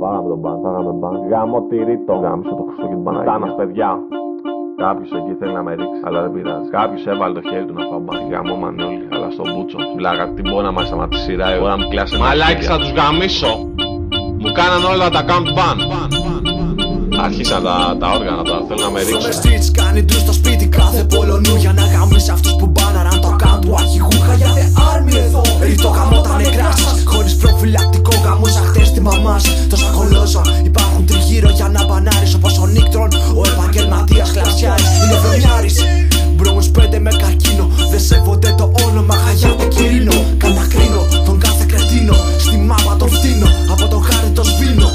Φάγαμε τον μπαν, φάγαμε μπαν. Γάμο τυρίτο. Γάμισε το Χριστό και την Παναγία. Τάνας, παιδιά. Κάποιος εκεί θέλει να με ρίξει, αλλά δεν πειράζει. Κάποιος έβαλε το χέρι του να φάω μπαν. Γάμο μανόλι, αλλά στον μπούτσο. Βλάκα, τι μπορεί να μας σταματήσει σειρά, η ώρα μου κλάσει. Μαλάκι, θα τους γαμίσω. Μου κάναν όλα τα account ban. Άρχισαν τα όργανα τώρα, θέλουν να με ρίξουν. Κάνει ντου στο σπίτι κάθε Πολωνού για να γαμίσει αυτούς που μπάναραν το account του αρχηγού. Χαγιάτε άρμη εδώ, ρητό γαμώ τα νεκρά σας. Χωρίς προφυλακτικό γαμούσα χτες τη μαμά σου. Τόσα κολόζω υπάρχουν τριγύρω για να μπανάρεις. Όπως ο Νίκτρον, ο επαγγελματίας Κλαυσιάρης είναι βρωμιάρης. Μπρόμους 5 με καρκίνο, δεν σέβονται το όνομα Χαγιάτε Κυρίνο. Κατακρίνω τον κάθε κρετίνο, στη μάπα τον φτύνω, από το χάρι το σβήνω.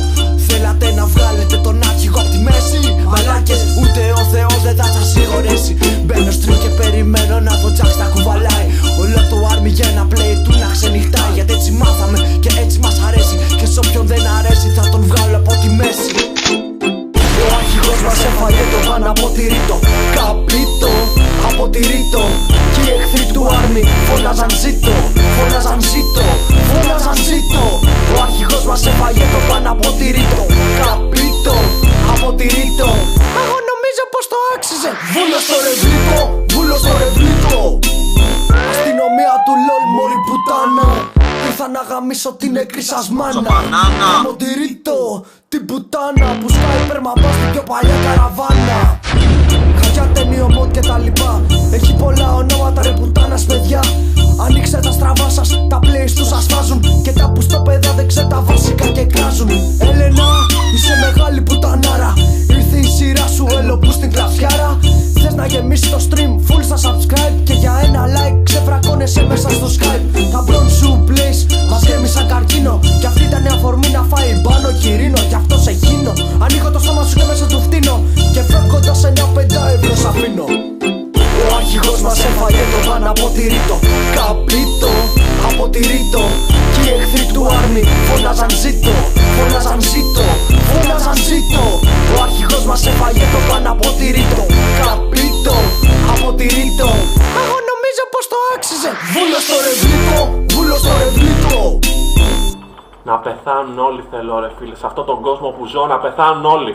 Θέλατε να βγάλετε τον άρχηγο απ' τη μέση. Μαλάκες, ούτε ο Θεός δεν θα σας συγχωρέσει. Μπαίνω στριμ και περιμένω να δω τζάξ τα κουβαλάει. Όλο το άρμι για ένα play του να ξενυχτάει. Γιατί έτσι μάθαμε και έτσι μας αρέσει. Και σ' όποιον δεν αρέσει θα τον βγάλω από τη μέση. Ο άρχηγος μας έφαγε το βαν από τη ρήτο. Καπίτο, από τη ρήτο. Και οι εχθροί του άρμι φώναζαν ζήτω. Φώναζαν ζήτω, φώναζαν ζήτω. Ο άρχηγος μας έφαγε το βαν από τη ρήτο. Καπίτο, από τη ρήτο. Εγώ νομίζω πως το άξιζε. Βούλο στο ρεβλίτο, βούλο στο ρεβλίτο. Αστυνομία του λολ μωρή πουτάνα. Ήρθα να γαμίσω την νεκρή σας μάνα. Από τη ρήτο, την πουτάνα που σκάει περμαμπά στην πιο παλιά καραβάνα. Χαγιάτε νιωμότ και τα λοιπά. Έχει πολλά ονόματα ρε πουτάνας παιδιά. Ανοίξτε τα στραβά σας, τα plays τους σας φάζουν. Και τα που στο παιδά δεν ξέρουν τα βασικά και κράζουν. Έλενα, είσαι μεγάλη πουτανάρα. Ήρθε η σειρά σου, έλο που στην Κλαυσιάρα. Θες να γεμίσεις το stream, full στα subscribe. Και για ένα like ξεφρακώνεσαι μέσα στο Skype. Τα μπρον σου plays μας γέμισαν καρκίνο. Κι αυτή ήταν η αφορμή να φάει μπάνο Κυρίνο. Γι' αυτό σε γίνω, ανοίγω το στόμα σου και μέσα του φτύνω. Και φεύγοντας 9-5 ευρώ σ' αφήνω. Ο άρχηγος μας έφαγε το βαν από τη ρήτο. Καπίτο, από τη ρήτο. Και οι εχθροί του άρμι φώναζαν ζήτω. Φώναζαν ζήτω, φώναζαν ζήτω. Ο άρχηγος μας έφαγε το βαν από τη ρήτο. Καπίτο, από τη ρήτο. Εγώ νομίζω πως το άξιζε. Βούλο στο ρεβλίτο, βούλο στο ρεβλίτο. Να πεθάνουν όλοι θέλω ρε φίλε, σε αυτόν τον κόσμο που ζω να πεθάνουν όλοι.